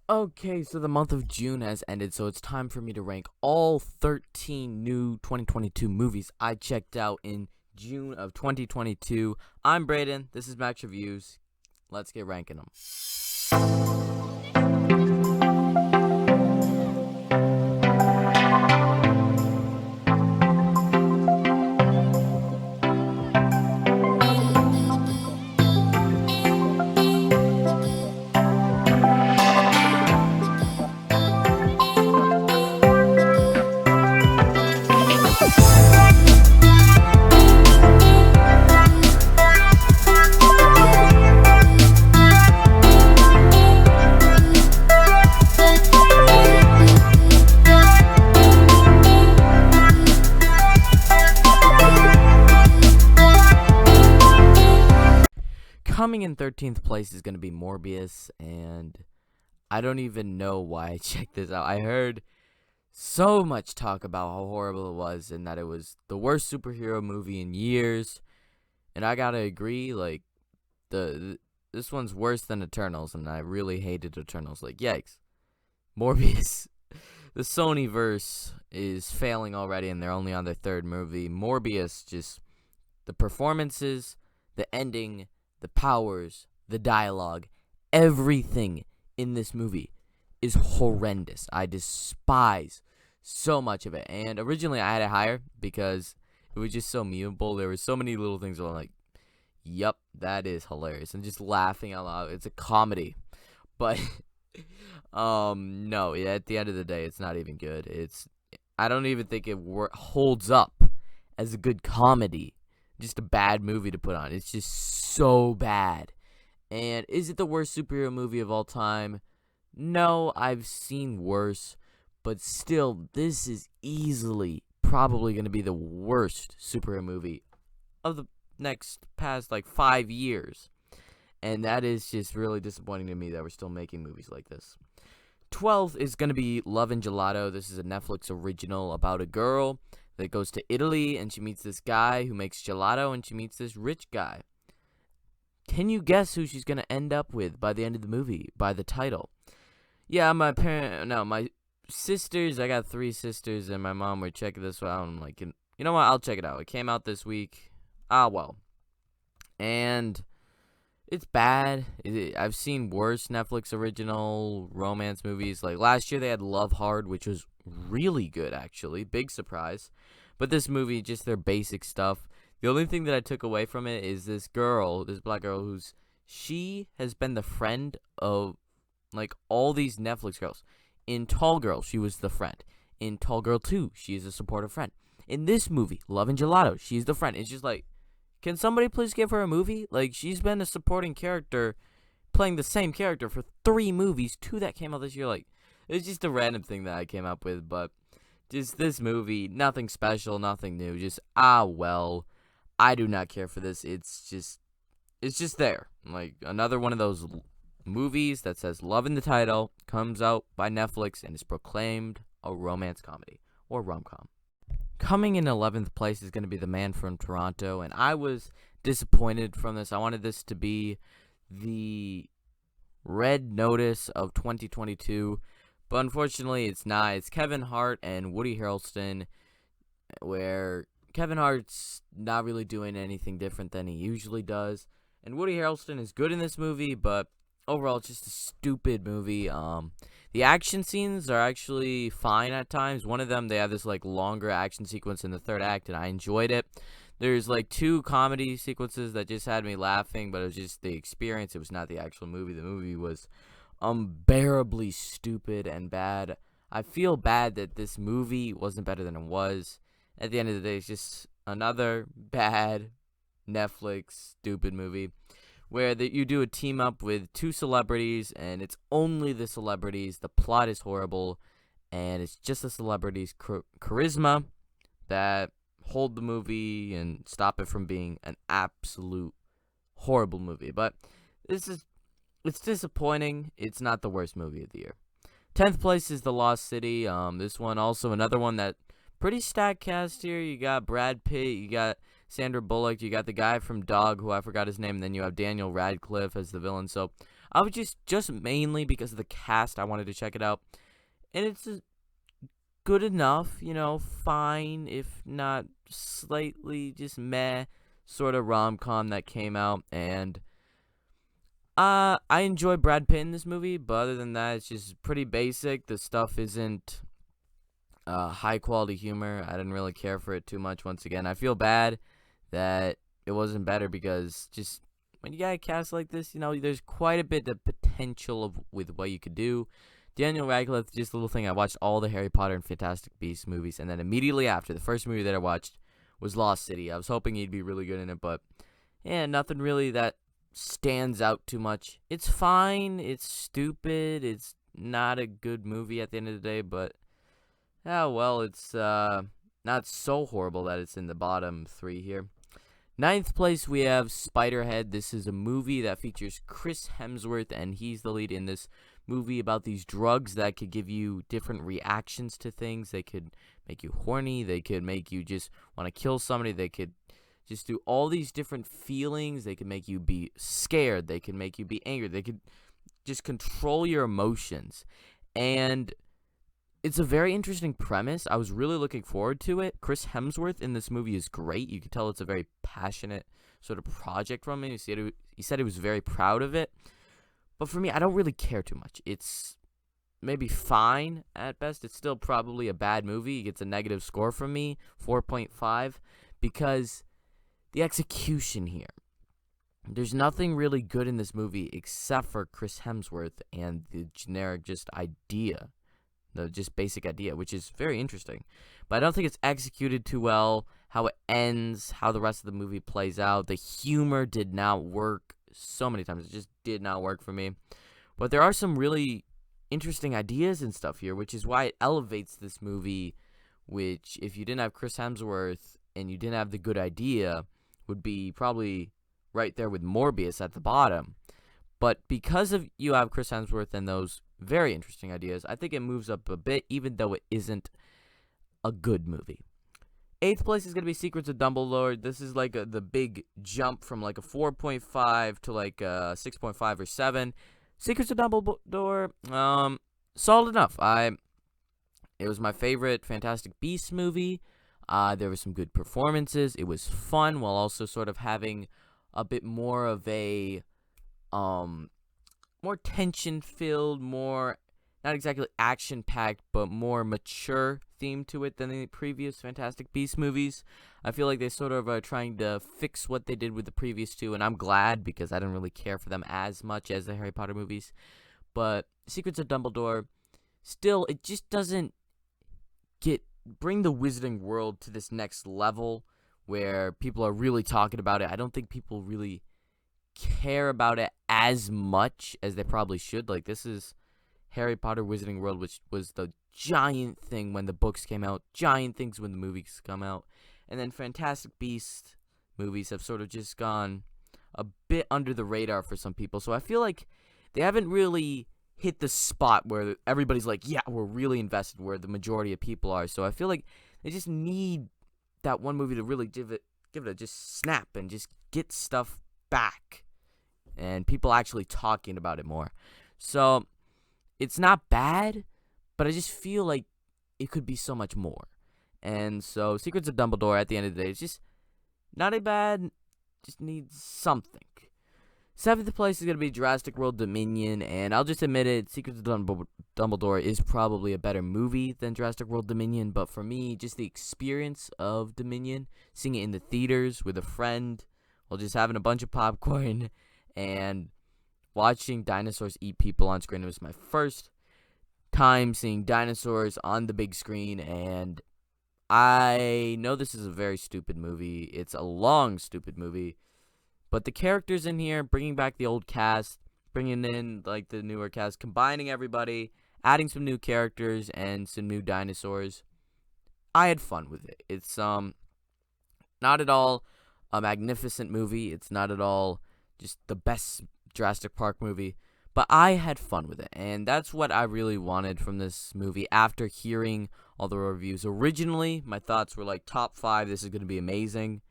Okay, so the month of June has ended, so it's time for me to rank all 13 new 2022 movies I checked out in June of 2022. I'm Brayden, this is Max Reviews. Let's get ranking them. Coming in 13th place is going to be Morbius, and I don't even know why I checked this out. I heard so much talk about how horrible it was and that it was the worst superhero movie in years, and I gotta agree, like, this one's worse than Eternals, and I really hated Eternals. Like, yikes. Morbius, the Sonyverse is failing already, and they're only on their third movie. Morbius, just the performances, the ending, the powers, the dialogue, everything in this movie is horrendous. I despise so much of it. And originally I had it higher because it was just so memeable. There were so many little things where I'm like, yup, that is hilarious. And just laughing out loud. It's a comedy. But no, at the end of the day, it's not even good. I don't even think it holds up as a good comedy. Just a bad movie to put on. It's just so bad. And is it the worst superhero movie of all time? No, I've seen worse. But still, this is easily probably going to be the worst superhero movie of the past 5 years. And that is just really disappointing to me that we're still making movies like this. 12th is going to be Love and Gelato. This is a Netflix original about a girl that goes to Italy, and she meets this guy who makes gelato, and she meets this rich guy. Can you guess who she's going to end up with by the end of the movie, by the title? Yeah, my sisters, I got 3 sisters, and my mom were checking this out, and I'm like, you know what, I'll check it out. It came out this week. Well. And it's bad. I've seen worse Netflix original romance movies. Like, last year they had Love Hard, which was really good, actually. Big surprise. But this movie, just their basic stuff. The only thing that I took away from it is this black girl, she has been the friend of, all these Netflix girls. In Tall Girl, she was the friend. In Tall Girl 2, she is a supportive friend. In this movie, Love and Gelato, she's the friend. It's just like, can somebody please give her a movie? Like, she's been a supporting character, playing the same character for 3 movies, 2 that came out this year. Like, it's just a random thing that I came up with, but just this movie, nothing special, nothing new. Just, well, I do not care for this. It's just there. Like, another one of those movies that says love in the title, comes out by Netflix, and is proclaimed a romance comedy or rom-com. Coming in 11th place is going to be The Man from Toronto, and I was disappointed from this. I wanted this to be the Red Notice of 2022, but unfortunately it's not. It's Kevin Hart and Woody Harrelson, where Kevin Hart's not really doing anything different than he usually does, and Woody Harrelson is good in this movie, but overall it's just a stupid movie. The action scenes are actually fine at times. One of them, they have this longer action sequence in the third act, and I enjoyed it. There's 2 comedy sequences that just had me laughing, but it was just the experience. It was not the actual movie. The movie was unbearably stupid and bad. I feel bad that this movie wasn't better than it was. At the end of the day, it's just another bad Netflix stupid movie where you do a team up with 2 celebrities, and it's only the celebrities. The plot is horrible, and it's just the celebrities' charisma that hold the movie and stop it from being an absolute horrible movie. But it's disappointing. It's not the worst movie of the year. 10th place is The Lost City. This one also another one that pretty stacked cast here. You got Brad Pitt, you got Sandra Bullock, you got the guy from Dog, who I forgot his name, and then you have Daniel Radcliffe as the villain. So I was just mainly because of the cast I wanted to check it out. And it's good enough, fine, if not slightly just meh, sort of rom-com that came out. And I enjoy Brad Pitt in this movie, but other than that, it's just pretty basic. The stuff isn't high quality humor. I didn't really care for it too much. Once again, I feel bad that it wasn't better, because just when you got a cast like this, there's quite a bit of potential with what you could do. Daniel Radcliffe, just a little thing, I watched all the Harry Potter and Fantastic Beasts movies, and then immediately after, the first movie that I watched was Lost City. I was hoping he'd be really good in it, but yeah, nothing really that stands out too much. It's fine, it's stupid, it's not a good movie at the end of the day, but well, it's not so horrible that it's in the bottom 3 here. 9th place, we have Spiderhead. This is a movie that features Chris Hemsworth, and he's the lead in this movie about these drugs that could give you different reactions to things. They could make you horny. They could make you just want to kill somebody. They could just do all these different feelings. They could make you be scared. They could make you be angry. They could just control your emotions. And it's a very interesting premise. I was really looking forward to it. Chris Hemsworth in this movie is great. You can tell it's a very passionate sort of project from him. He said he was very proud of it. But for me, I don't really care too much. It's maybe fine at best. It's still probably a bad movie. It gets a negative score from me, 4.5, because the execution here. There's nothing really good in this movie except for Chris Hemsworth and the generic just idea. The just basic idea, which is very interesting. But I don't think it's executed too well. How it ends, how the rest of the movie plays out. The humor did not work so many times. It just did not work for me. But there are some really interesting ideas and stuff here, which is why it elevates this movie, which if you didn't have Chris Hemsworth and you didn't have the good idea, would be probably right there with Morbius at the bottom. But because of you have Chris Hemsworth and those very interesting ideas, I think it moves up a bit, even though it isn't a good movie. 8th place is going to be Secrets of Dumbledore. This is like the big jump from like a 4.5 to like a 6.5 or 7. Secrets of Dumbledore, solid enough. It was my favorite Fantastic Beasts movie. There were some good performances. It was fun while also sort of having a bit more of a more tension-filled, more, not exactly action-packed, but more mature theme to it than the previous Fantastic Beasts movies. I feel like they sort of are trying to fix what they did with the previous two, and I'm glad, because I didn't really care for them as much as the Harry Potter movies. But Secrets of Dumbledore, still, it just doesn't bring the Wizarding World to this next level where people are really talking about it. I don't think people really care about it as much as they probably should. Like, this is Harry Potter Wizarding World, which was the giant thing when the books came out, giant things when the movies come out, and then Fantastic Beasts movies have sort of just gone a bit under the radar for some people. So I feel like they haven't really hit the spot where everybody's like, yeah, we're really invested, where the majority of people are. So I feel like they just need that one movie to really give it a just snap and just get stuff back and people actually talking about it more. So it's not bad, but I just feel like it could be so much more. And so Secrets of Dumbledore, at the end of the day, it's just not a bad, just needs something. 7th place is going to be Jurassic World Dominion, and I'll just admit it, Secrets of Dumbledore is probably a better movie than Jurassic World Dominion, but for me, just the experience of Dominion, seeing it in the theaters with a friend, while just having a bunch of popcorn, and watching dinosaurs eat people on screen. It was my first time seeing dinosaurs on the big screen, and I know this is a very stupid movie. It's a long, stupid movie. But the characters in here, bringing back the old cast, bringing in like the newer cast, combining everybody, adding some new characters and some new dinosaurs, I had fun with it. It's not at all a magnificent movie. It's not at all just the best Jurassic Park movie. But I had fun with it, and that's what I really wanted from this movie after hearing all the reviews. Originally, my thoughts were like top 5, this is going to be amazing.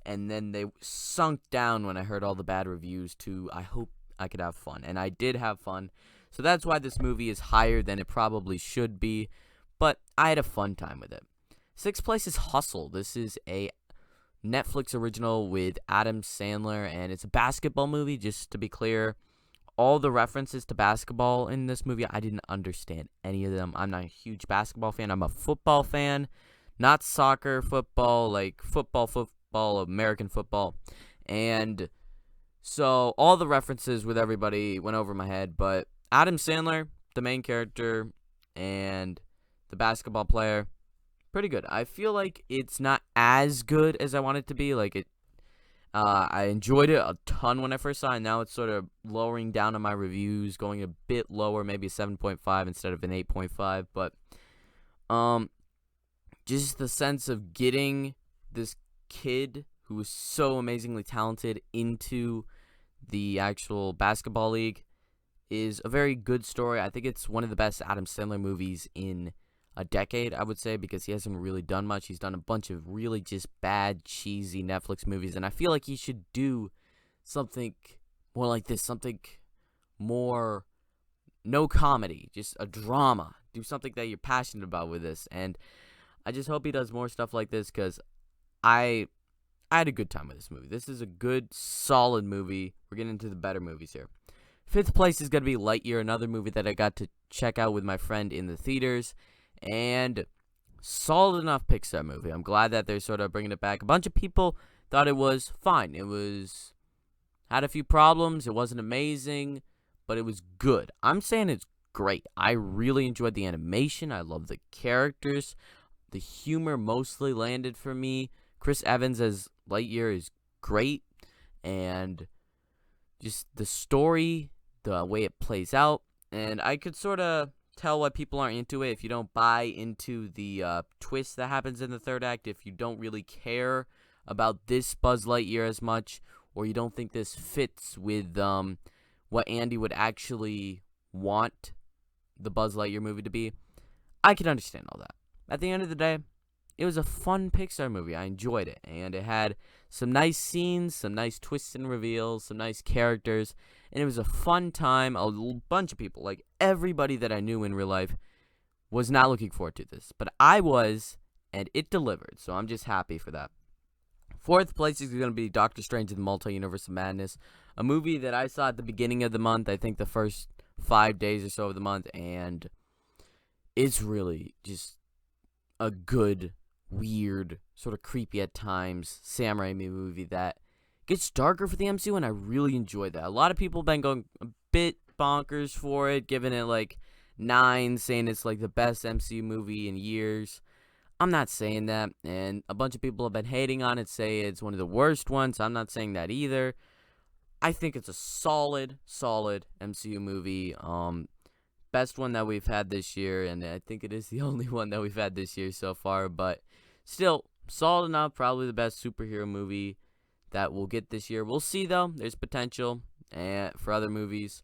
And then they sunk down when I heard all the bad reviews to, I hope I could have fun. And I did have fun. So that's why this movie is higher than it probably should be. But I had a fun time with it. Sixth place is Hustle. This is a Netflix original with Adam Sandler, and it's a basketball movie, just to be clear. All the references to basketball in this movie, I didn't understand any of them. I'm not a huge basketball fan. I'm a football fan, not soccer, football, like football, American football. And so all the references with everybody went over my head, but Adam Sandler, the main character, and the basketball player, pretty good. I feel like it's not as good as I want it to be. I enjoyed it a ton when I first saw it. Now it's sort of lowering down on my reviews, going a bit lower, maybe a 7.5 instead of an 8.5. But just the sense of getting this kid who is so amazingly talented into the actual basketball league is a very good story. I think it's one of the best Adam Sandler movies in a decade, I would say, because he hasn't really done much. He's done a bunch of really just bad, cheesy Netflix movies, and I feel like he should do something more like this, something more, no comedy, just a drama. Do something that you're passionate about with this, and I just hope he does more stuff like this, because I had a good time with this movie. This is a good, solid movie. We're getting into the better movies here. Fifth place is going to be Lightyear, another movie that I got to check out with my friend in the theaters. And solid enough Pixar movie. I'm glad that they're sort of bringing it back. A bunch of people thought it was fine. Had a few problems. It wasn't amazing, but it was good. I'm saying it's great. I really enjoyed the animation. I love the characters. The humor mostly landed for me. Chris Evans as Lightyear is great. And just the story, the way it plays out. And I could sort of tell why people aren't into it. If you don't buy into the twist that happens in the third act, if you don't really care about this Buzz Lightyear as much, or you don't think this fits with what Andy would actually want the Buzz Lightyear movie to be, I can understand all that. At the end of the day, it was a fun Pixar movie. I enjoyed it, and it had some nice scenes, some nice twists and reveals, some nice characters, and it was a fun time. A bunch of people, like everybody that I knew in real life, was not looking forward to this, but I was, and it delivered, so I'm just happy for that. Fourth place is going to be Doctor Strange in the Multiverse of Madness, a movie that I saw at the beginning of the month, I think the first 5 days or so of the month, and it's really just a good, weird, sort of creepy at times Sam Raimi movie that gets darker for the MCU, and I really enjoyed that. A lot of people have been going a bit bonkers for it, giving it like 9, saying it's like the best MCU movie in years. I'm not saying that, and a bunch of people have been hating on it, say it's one of the worst ones. I'm not saying that either. I think it's a solid MCU movie. Best one that we've had this year, and I think it is the only one that we've had this year so far, but still, solid enough, probably the best superhero movie that we'll get this year. We'll see, though. There's potential for other movies.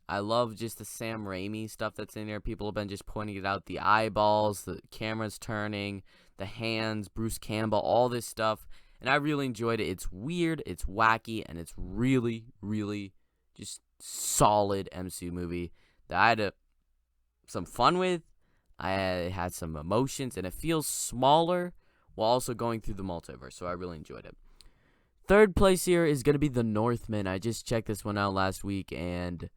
I love just the Sam Raimi stuff that's in there. People have been just pointing it out. The eyeballs, the cameras turning, the hands, Bruce Campbell, all this stuff. And I really enjoyed it. It's weird, it's wacky, and it's really, really just solid MCU movie that I had some fun with. I had some emotions, and it feels smaller while also going through the multiverse, so I really enjoyed it. Third place here is going to be The Northmen. I just checked this one out last week, and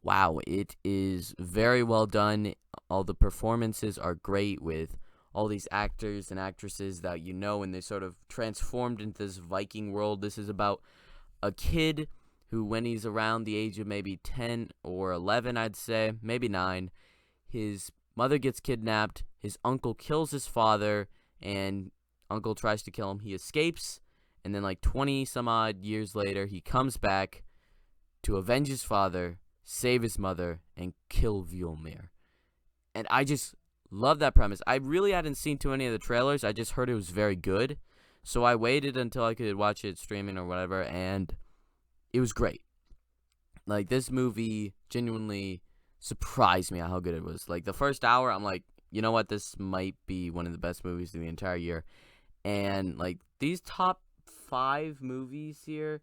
wow, it is very well done. All the performances are great with all these actors and actresses that you know, and they sort of transformed into this Viking world. This is about a kid who, when he's around the age of maybe 10 or 11, I'd say, maybe 9, his mother gets kidnapped, his uncle kills his father, and uncle tries to kill him. He escapes, and then like 20 some odd years later, he comes back to avenge his father, save his mother, and kill Mjolnir. And I just love that premise. I really hadn't seen too many of the trailers. I just heard it was very good. So I waited until I could watch it streaming or whatever, and it was great. Like, this movie genuinely surprised me at how good it was. Like, the first hour, I'm like, you know what? This might be one of the best movies of the entire year. And, like, these top 5 movies here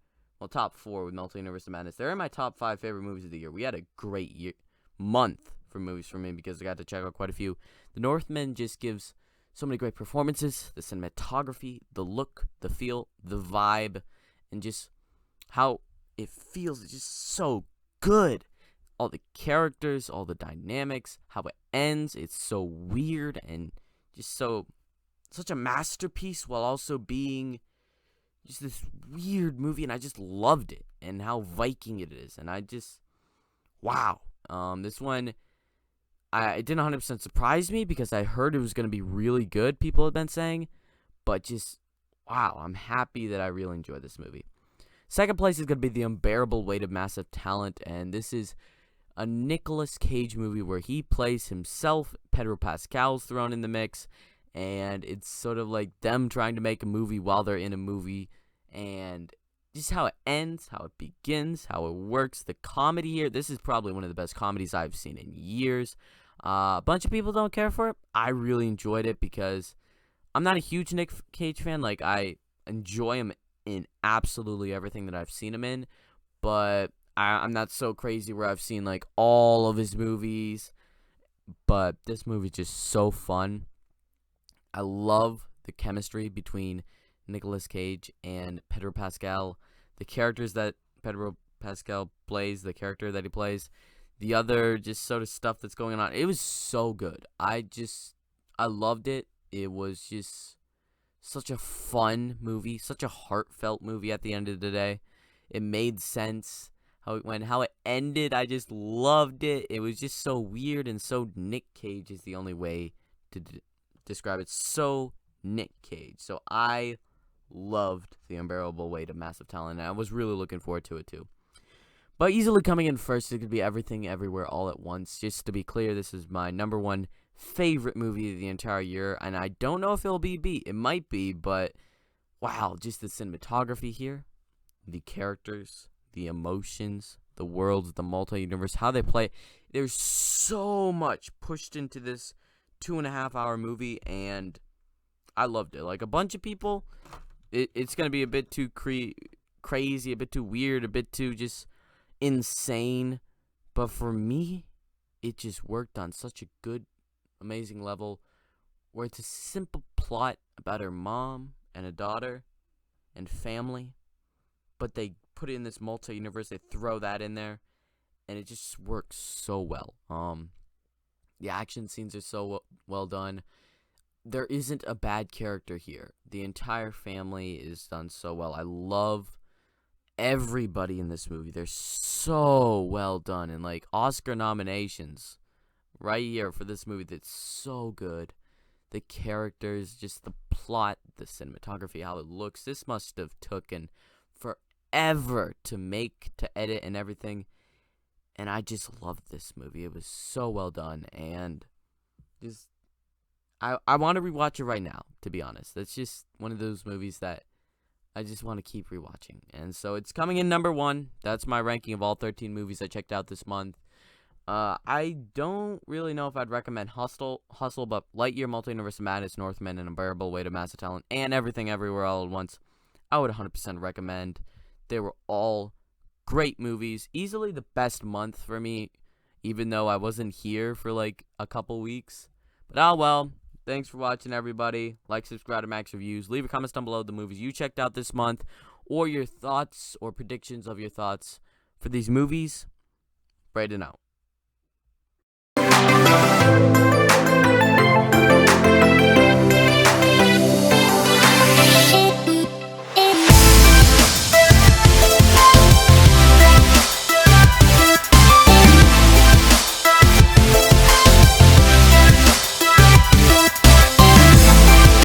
top 4 with Multiverse of Madness. They're in my top 5 favorite movies of the year. We had a great month for movies for me because I got to check out quite a few. The Northmen just gives so many great performances, the cinematography, the look, the feel, the vibe, and just how it feels. It's just so good. All the characters, all the dynamics, how it ends. It's so weird and just such a masterpiece while also being just this weird movie, and I just loved it and how Viking it is, and I just wow. This one it didn't 100% surprise me because I heard it was going to be really good, people have been saying, but just, wow, I'm happy that I really enjoyed this movie. Second place is going to be The Unbearable Weight of Massive Talent, and this is a Nicolas Cage movie where he plays himself. Pedro Pascal's thrown in the mix, and it's sort of like them trying to make a movie while they're in a movie, and just how it ends, how it begins, how it works, the comedy here. This is probably one of the best comedies I've seen in years. A bunch of people don't care for it. I really enjoyed it because I'm not a huge Nick Cage fan. Like, I enjoy him in absolutely everything that I've seen him in, but I'm not so crazy where I've seen, like, all of his movies. But this movie's just so fun. I love the chemistry between Nicolas Cage and Pedro Pascal. The characters that Pedro Pascal plays, the character that he plays, the other just sort of stuff that's going on. It was so good. I loved it. It was just such a fun movie, such a heartfelt movie at the end of the day. It made sense how it went, how it ended. I just loved it. It was just so weird and so Nick Cage is the only way to describe it. So Nick Cage. So I loved The Unbearable Weight of Massive Talent, and I was really looking forward to it too. But easily coming in first, it could be Everything Everywhere All at Once. Just to be clear, this is my number 1 favorite movie of the entire year, and I don't know if it'll be beat. It might be, but wow, just the cinematography here, the characters, the emotions, the worlds, the multi-universe, how they play. There's so much pushed into this 2.5-hour movie, and I loved it. Like, a bunch of people, it's going to be a bit too crazy, a bit too weird, a bit too just insane, but for me, it just worked on such a good, amazing level where it's a simple plot about her mom and a daughter and family, but they put it in this multi-universe, they throw that in there, and it just works so well. The action scenes are so well done. There isn't a bad character here. The entire family is done so well. I love everybody in this movie. They're so well done, and like Oscar nominations right here for this movie. That's so good. The characters, just the plot, the cinematography, how it looks. This must have taken forever to make, to edit, and everything. And I just loved this movie. It was so well done, and just I want to rewatch it right now, to be honest. It's just one of those movies that I just want to keep rewatching. And so it's coming in number 1. That's my ranking of all 13 movies I checked out this month. I don't really know if I'd recommend Hustle, but Lightyear, Multiverse of Madness, Northmen, and Unbearable Weight of Massive Talent, and Everything Everywhere All at Once, I would 100% recommend. They were all great movies. Easily the best month for me, even though I wasn't here for like a couple weeks. But oh well. Thanks for watching, everybody. Like, subscribe to Max Reviews. Leave a comment down below the movies you checked out this month, or your thoughts or predictions of your thoughts for these movies. Braden out.